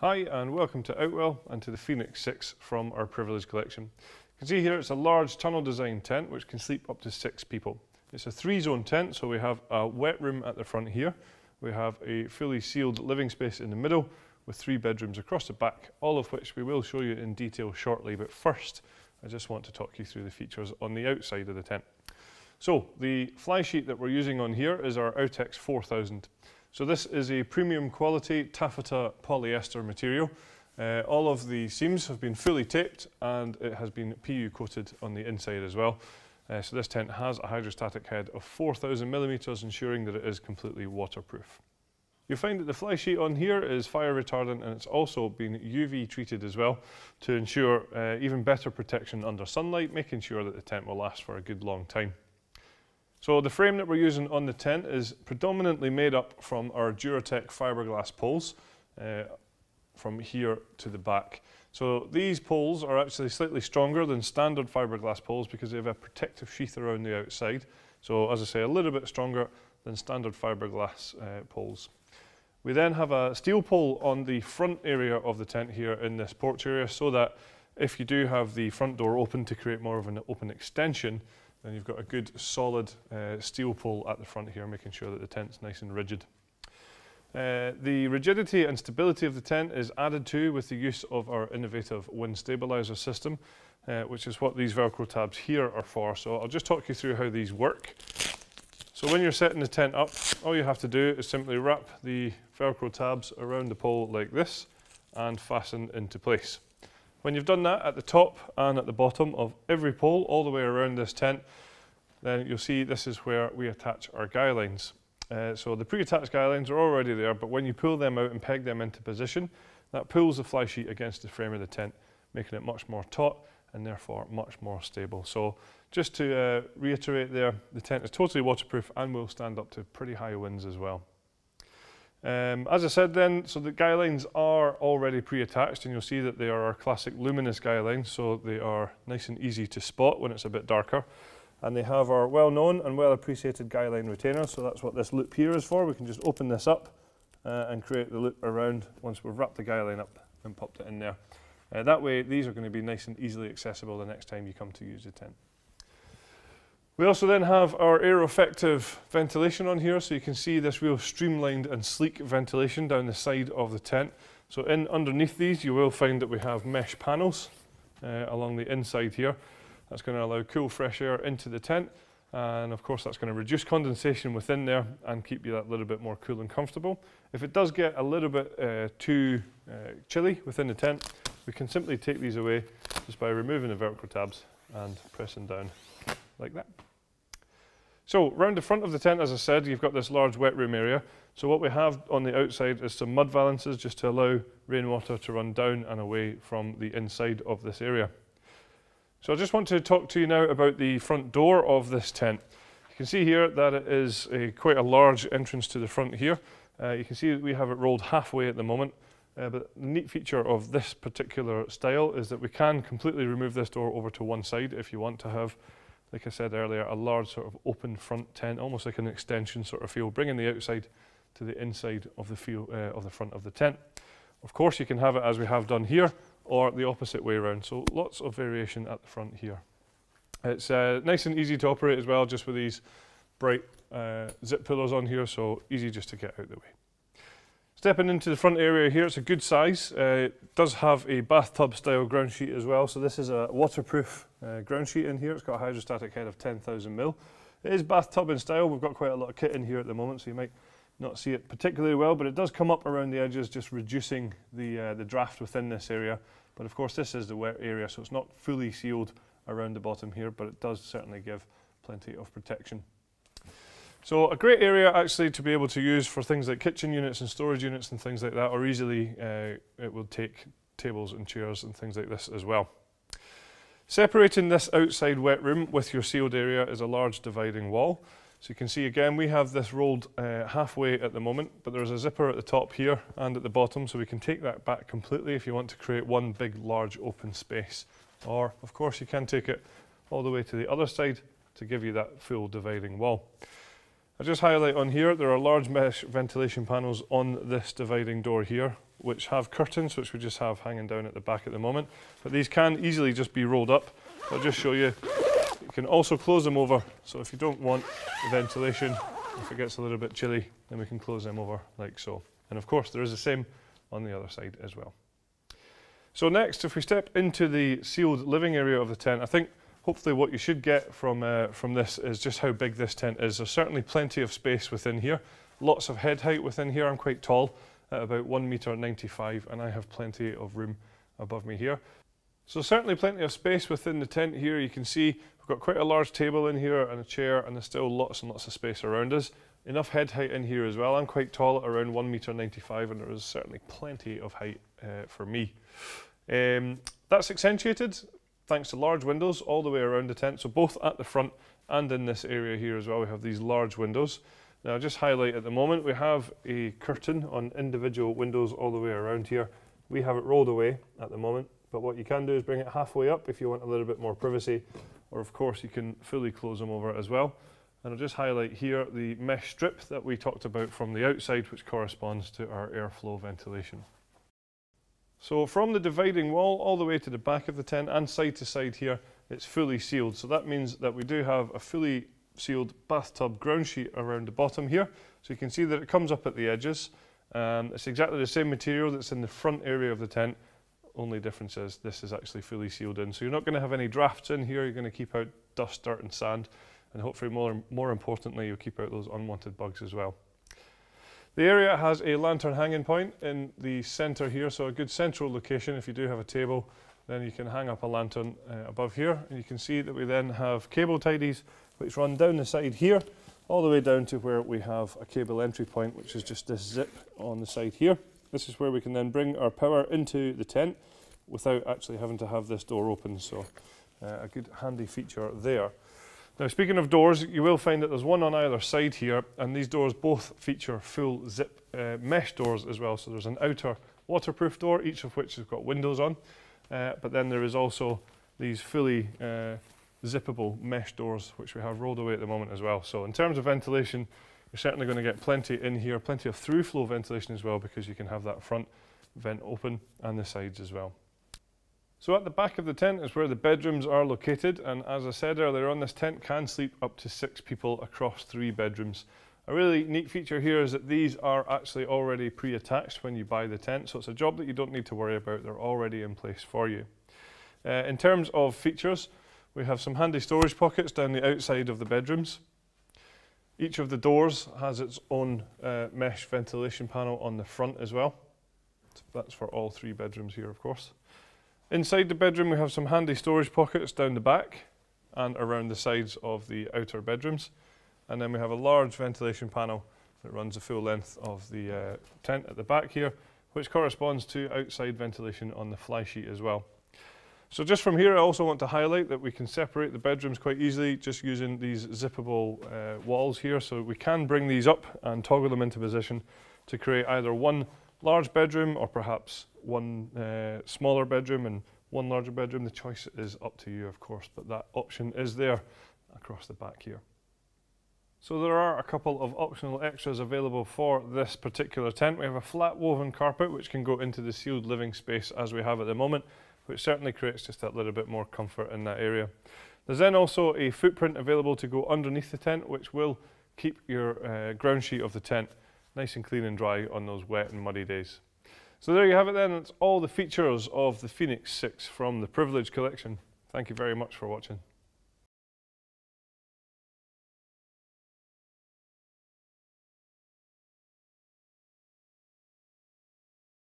Hi and welcome to Outwell and to the Phoenix 6 from our Privilege collection. You can see here it's a large tunnel design tent which can sleep up to 6 people. It's a 3-zone tent, so we have a wet room at the front here. We have a fully sealed living space in the middle with 3 bedrooms across the back, all of which we will show you in detail shortly, but first I just want to talk you through the features on the outside of the tent. So the fly sheet that we're using on here is our Outex 4000. So this is a premium quality taffeta polyester material. All of the seams have been fully taped and it has been PU coated on the inside as well. So this tent has a hydrostatic head of 4000 millimeters, ensuring that it is completely waterproof. You'll find that the fly sheet on here is fire retardant and it's also been UV treated as well to ensure even better protection under sunlight, making sure that the tent will last for a good long time. So the frame that we're using on the tent is predominantly made up from our Duratec fiberglass poles from here to the back. So these poles are actually slightly stronger than standard fiberglass poles because they have a protective sheath around the outside. So as I say, a little bit stronger than standard fiberglass poles. We then have a steel pole on the front area of the tent here in this porch area, so that if you do have the front door open to create more of an open extension, then you've got a good solid steel pole at the front here, making sure that the tent's nice and rigid. The rigidity and stability of the tent is added to with the use of our innovative wind stabilizer system, which is what these Velcro tabs here are for. So I'll just talk you through how these work. So when you're setting the tent up, all you have to do is simply wrap the Velcro tabs around the pole like this and fasten into place. When you've done that at the top and at the bottom of every pole all the way around this tent, then you'll see this is where we attach our guy lines. So the pre-attached guy lines are already there, but when you pull them out and peg them into position, that pulls the fly sheet against the frame of the tent, making it much more taut and therefore much more stable. So just to reiterate there, the tent is totally waterproof and will stand up to pretty high winds as well. As I said then, so the guy lines are already pre-attached and you'll see that they are our classic luminous guy lines, so they are nice and easy to spot when it's a bit darker. And they have our well-known and well-appreciated guy line retainer, so that's what this loop here is for. We can just open this up and create the loop around once we've wrapped the guy line up and popped it in there. That way these are going to be nice and easily accessible the next time you come to use the tent. We also then have our aero-effective ventilation on here, so you can see this real streamlined and sleek ventilation down the side of the tent. So underneath these you will find that we have mesh panels along the inside here. That's going to allow cool fresh air into the tent, and of course that's going to reduce condensation within there and keep you that little bit more cool and comfortable. If it does get a little bit too chilly within the tent, we can simply take these away just by removing the Velcro tabs and pressing down like that. So round the front of the tent, as I said, you've got this large wet room area. So what we have on the outside is some mud valances just to allow rainwater to run down and away from the inside of this area. So I just want to talk to you now about the front door of this tent. You can see here that it is quite a large entrance to the front here. You can see that we have it rolled halfway at the moment. But the neat feature of this particular style is that we can completely remove this door over to one side if you want to have, like I said earlier, a large sort of open front tent, almost like an extension sort of feel, bringing the outside to the inside of the feel of the front of the tent. Of course, you can have it as we have done here, or the opposite way around. So lots of variation at the front here. It's nice and easy to operate as well, just with these bright zip pillows on here, so easy just to get out the way. Stepping into the front area here, it's a good size. It does have a bathtub style ground sheet as well, so this is a waterproof ground sheet in here. It's got a hydrostatic head of 10,000 mil. It is bathtub in style. We've got quite a lot of kit in here at the moment, so you might not see it particularly well, but it does come up around the edges, just reducing the draft within this area. But of course this is the wet area, so it's not fully sealed around the bottom here, but it does certainly give plenty of protection. So a great area actually to be able to use for things like kitchen units and storage units and things like that, or easily it will take tables and chairs and things like this as well. Separating this outside wet room with your sealed area is a large dividing wall. So you can see again we have this rolled halfway at the moment, but there's a zipper at the top here and at the bottom, so we can take that back completely if you want to create one big large open space. Or of course you can take it all the way to the other side to give you that full dividing wall. I'll just highlight on here, there are large mesh ventilation panels on this dividing door here, which have curtains, which we just have hanging down at the back at the moment. But these can easily just be rolled up. I'll just show you. You can also close them over, so if you don't want the ventilation, if it gets a little bit chilly, then we can close them over like so. And of course, there is the same on the other side as well. So next, if we step into the sealed living area of the tent, I think hopefully what you should get from this is just how big this tent is. There's certainly plenty of space within here. Lots of head height within here. I'm quite tall, at about 1.95 m, and I have plenty of room above me here. So certainly plenty of space within the tent here. You can see we've got quite a large table in here and a chair, and there's still lots and lots of space around us. Enough head height in here as well. I'm quite tall at around 1.95 m, and there is certainly plenty of height for me. That's accentuated thanks to large windows all the way around the tent, so both at the front and in this area here as well we have these large windows. Now I'll just highlight at the moment we have a curtain on individual windows all the way around here. We have it rolled away at the moment, but what you can do is bring it halfway up if you want a little bit more privacy, or of course you can fully close them over as well. And I'll just highlight here the mesh strip that we talked about from the outside, which corresponds to our airflow ventilation. So from the dividing wall all the way to the back of the tent and side to side here, it's fully sealed. So that means that we do have a fully sealed bathtub ground sheet around the bottom here. So you can see that it comes up at the edges. It's exactly the same material that's in the front area of the tent. Only difference is this is actually fully sealed in. So you're not going to have any drafts in here. You're going to keep out dust, dirt and sand. And hopefully more importantly, you'll keep out those unwanted bugs as well. The area has a lantern hanging point in the centre here, so a good central location. If you do have a table, then you can hang up a lantern above here, and you can see that we then have cable tidies which run down the side here, all the way down to where we have a cable entry point, which is just this zip on the side here. This is where we can then bring our power into the tent without actually having to have this door open, so a good handy feature there. Now speaking of doors, you will find that there's one on either side here, and these doors both feature full zip mesh doors as well. So there's an outer waterproof door, each of which has got windows on, but then there is also these fully zippable mesh doors which we have rolled away at the moment as well. So in terms of ventilation, you're certainly going to get plenty in here, plenty of through flow ventilation as well, because you can have that front vent open and the sides as well. So at the back of the tent is where the bedrooms are located, and as I said earlier on, this tent can sleep up to 6 people across 3 bedrooms. A really neat feature here is that these are actually already pre-attached when you buy the tent, so it's a job that you don't need to worry about. They're already in place for you. In terms of features, we have some handy storage pockets down the outside of the bedrooms. Each of the doors has its own mesh ventilation panel on the front as well. So that's for all 3 bedrooms here, of course. Inside the bedroom we have some handy storage pockets down the back and around the sides of the outer bedrooms, and then we have a large ventilation panel that runs the full length of the tent at the back here, which corresponds to outside ventilation on the fly sheet as well. So just from here I also want to highlight that we can separate the bedrooms quite easily just using these zippable walls here, so we can bring these up and toggle them into position to create either one large bedroom or perhaps one smaller bedroom and one larger bedroom. The choice is up to you, of course, but that option is there across the back here. So there are a couple of optional extras available for this particular tent. We have a flat woven carpet which can go into the sealed living space as we have at the moment, which certainly creates just that little bit more comfort in that area. There's then also a footprint available to go underneath the tent, which will keep your ground sheet of the tent nice and clean and dry on those wet and muddy days. So there you have it then. That's all the features of the Phoenix 6 from the Privilege collection. Thank you very much for watching.